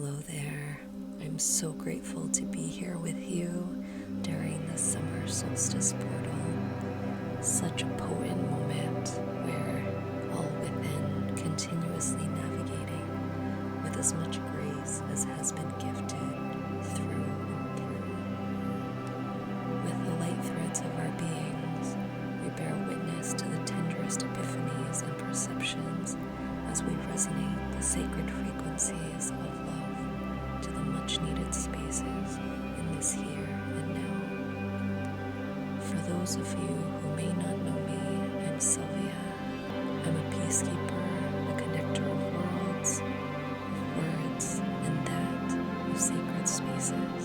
Hello there. I'm so grateful to be here with you during the summer solstice portal. Such a potent moment where all within continuously navigating with as much grace as has been gifted through and through. With the light threads of our beings, we bear witness to the tenderest epiphanies and perceptions as we resonate the sacred frequencies of love to the much needed spaces in this here and now. For those of you who may not know me, I'm Sylvia. I'm a peacekeeper, a connector of worlds, of words, and that of sacred spaces.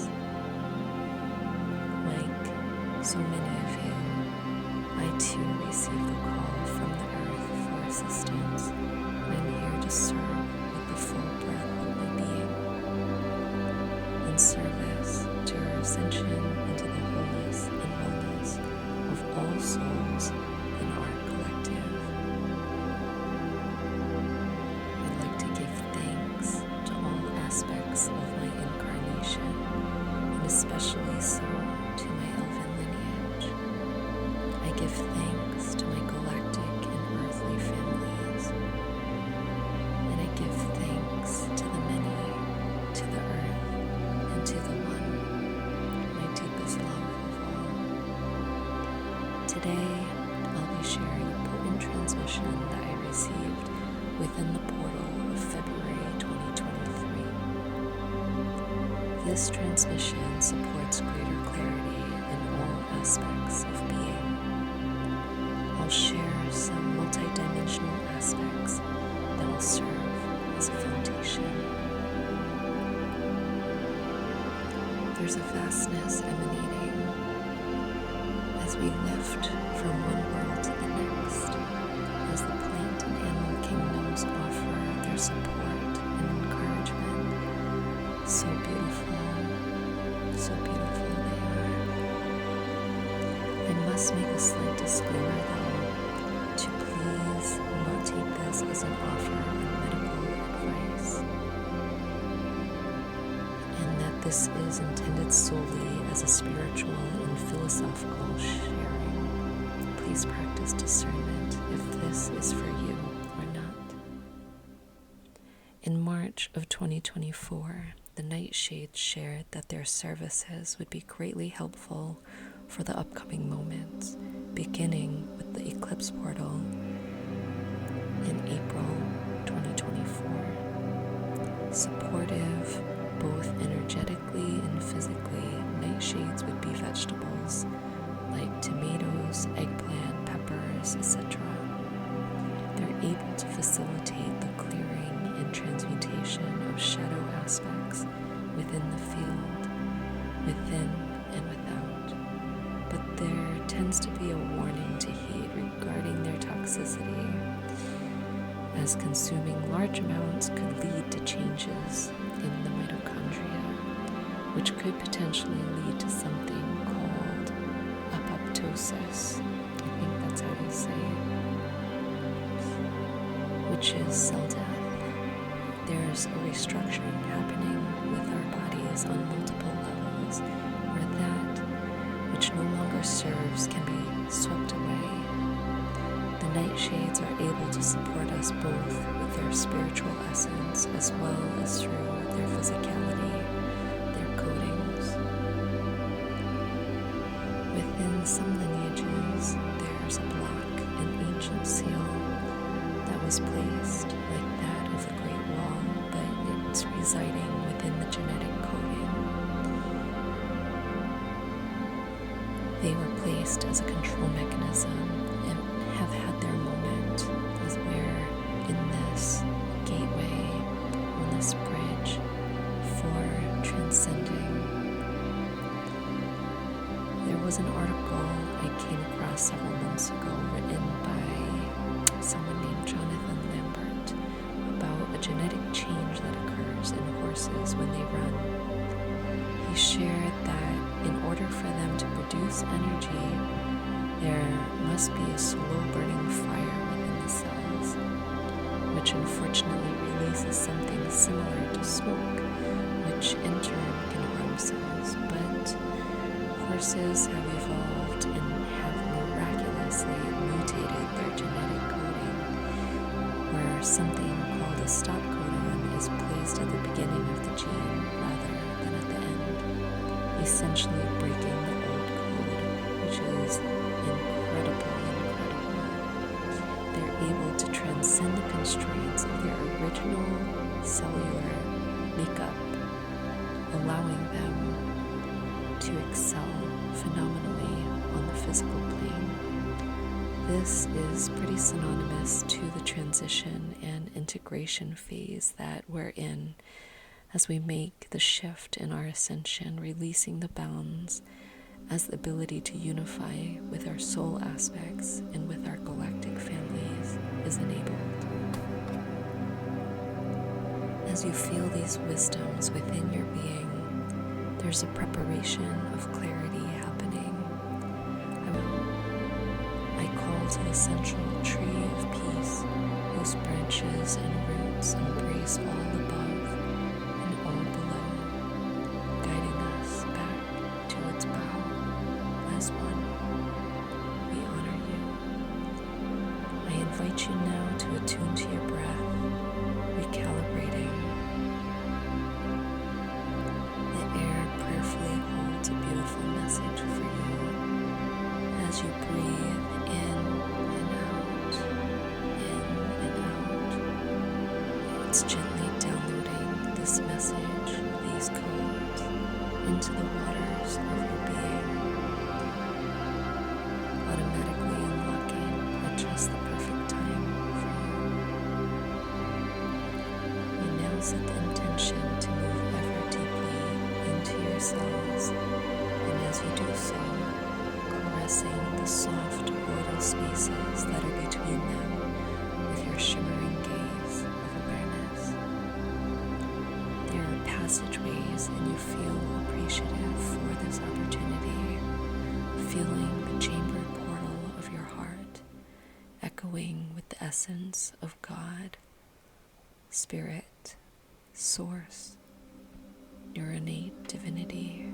Like so many of you, I too receive the call from the earth for assistance. I'm here to serve with the full breath of my being, in service to your ascension into the wholeness and wellness of all souls in our collective. I'd like to give thanks to all aspects of my incarnation, and especially so to my elven lineage. I give thanks to my galactic and earthly families. Give thanks to the many, to the earth, and to the one, my deepest love of all. Today, I'll be sharing a potent transmission that I received within the portal of February 2023. This transmission supports greater clarity in all aspects of being. I'll share some multidimensional aspects that will serve as a foundation. There's a vastness emanating as we lift from one world to the next, as the plant and animal kingdoms offer their support and encouragement. So beautiful they are. I must make a slight disclaimer though, to please not take this as an offer of medical advice, and that this is intended solely as a spiritual and philosophical sharing. Please practice discernment if this is for you or not. In March of 2024, the Nightshades shared that their services would be greatly helpful for the upcoming moments, beginning with the eclipse portal in April 2024. Supportive, both energetically and physically, Nightshades would be vegetables like tomatoes, eggplant, peppers, etc. They're able to facilitate the clearing and transmutation of shadow aspects within the field, within and without. But there tends to be a warning to heed regarding their toxicity, as consuming large amounts could lead to changes in the mitochondria, which could potentially lead to something called apoptosis. I think that's how you say it, which is cell death. There's a restructuring happening with our bodies on multiple levels, where that which no longer serves can be swept away. The Nightshades are able to support us both with their spiritual essence as well as through their physicality, their coatings. Within some lineages, there's a block, an ancient seal that was placed like that of the Great Wall, but it's residing within the genetic coding. They were placed as a control mechanism and have had their moment as we're in this gateway, on this bridge for transcending. There was an article I came across several months ago written by someone named Jonathan Lambert about a genetic change that occurs in horses when they run. He shared that in order for them to produce energy, there must be a slow-burning fire within the cells, which unfortunately releases something similar to smoke which in turn can harm cells, but horses have evolved and have miraculously mutated their genetic coding, where something called a stop codon is placed at the beginning of the gene rather than at the end, essentially breaking the old code, which is incredible. They're able to transcend the constraints of their original cellular makeup, allowing them to excel phenomenally on the physical plane. This is pretty synonymous to the transition and integration phase that we're in as we make the shift in our ascension, releasing the bounds as the ability to unify with our soul aspects and with our galactic families is enabled. As you feel these wisdoms within your being, there's a preparation of clarity happening. I call to the central tree of peace, whose branches and roots embrace all above and all below, guiding us back to its bow. As one, we honor you. I invite you now to attune to your breath, recalibrating. The air prayerfully holds a beautiful message for you as you breathe in and out, in and out. It's gently downloading this message, these codes, into the waters of your being, automatically unlocking at just the perfect time for you. You now set the intention to move ever deeply into your cells, and as you do so, caressing the soft orbital spaces that are between them with your shimmering gaze of awareness. There are passageways, and you feel appreciative for this opportunity, feeling the chamber portal of your heart echoing with the essence of God, Spirit, Source, your innate divinity.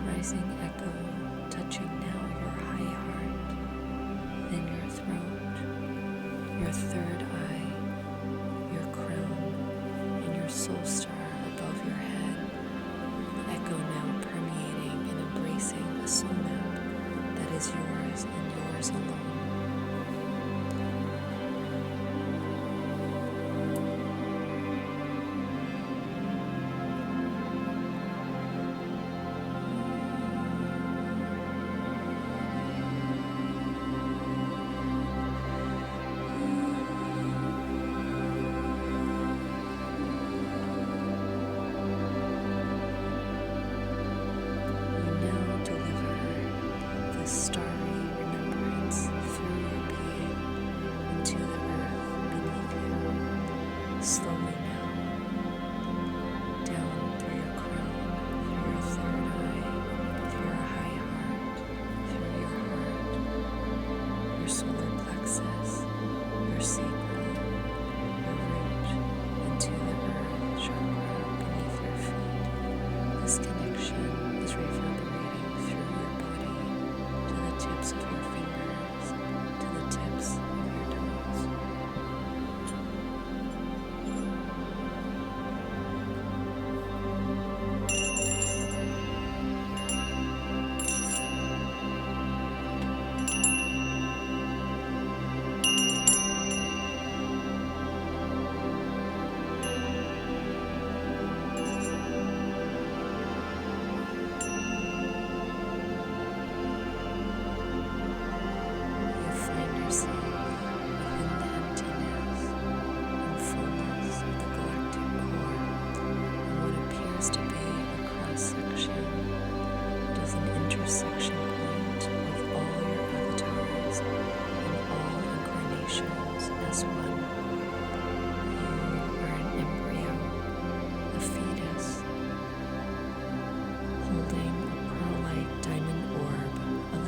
Rising echo touching now your high heart, then your throat, your third eye, your crown, and your soul star above your head. The echo now permeating and embracing a soul map that is yours and yours alone.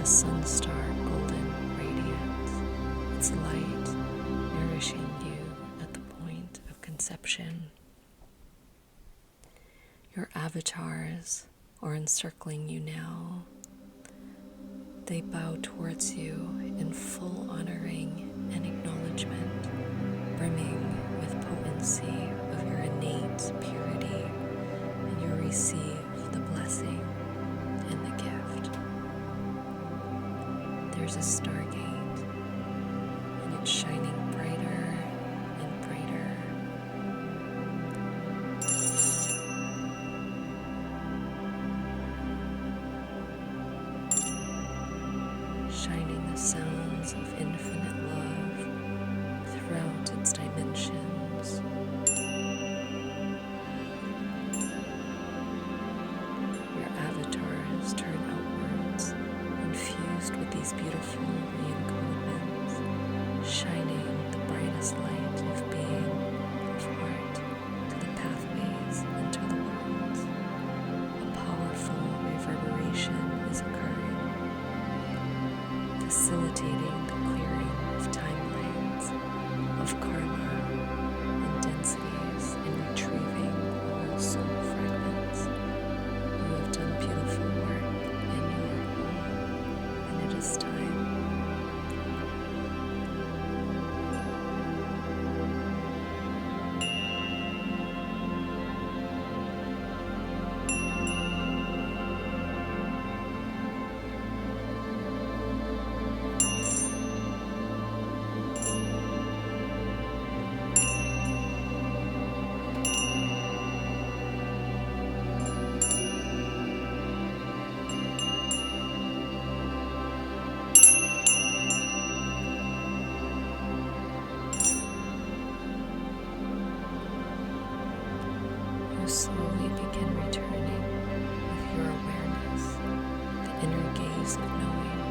sunstar golden radiance, its light nourishing you at the point of conception. Your avatars are encircling you now. They bow towards you in full honoring and acknowledgement, brimming with potency of your innate purity, and you receive the blessing and the gift. There's a stargate, and it's shining brighter and brighter. Shining the sounds of infinite love throughout its dimensions. Your avatars turn outwards, infused with these beautiful reencodements, shining the brightest light of being, of heart, to the pathways and to the worlds. A powerful reverberation is occurring, facilitating the clearing of timelines, of karma and densities, and retrieving old soul fragments. You have done beautiful work in your home, and it is time. You slowly begin returning with your awareness, the inner gaze of knowing,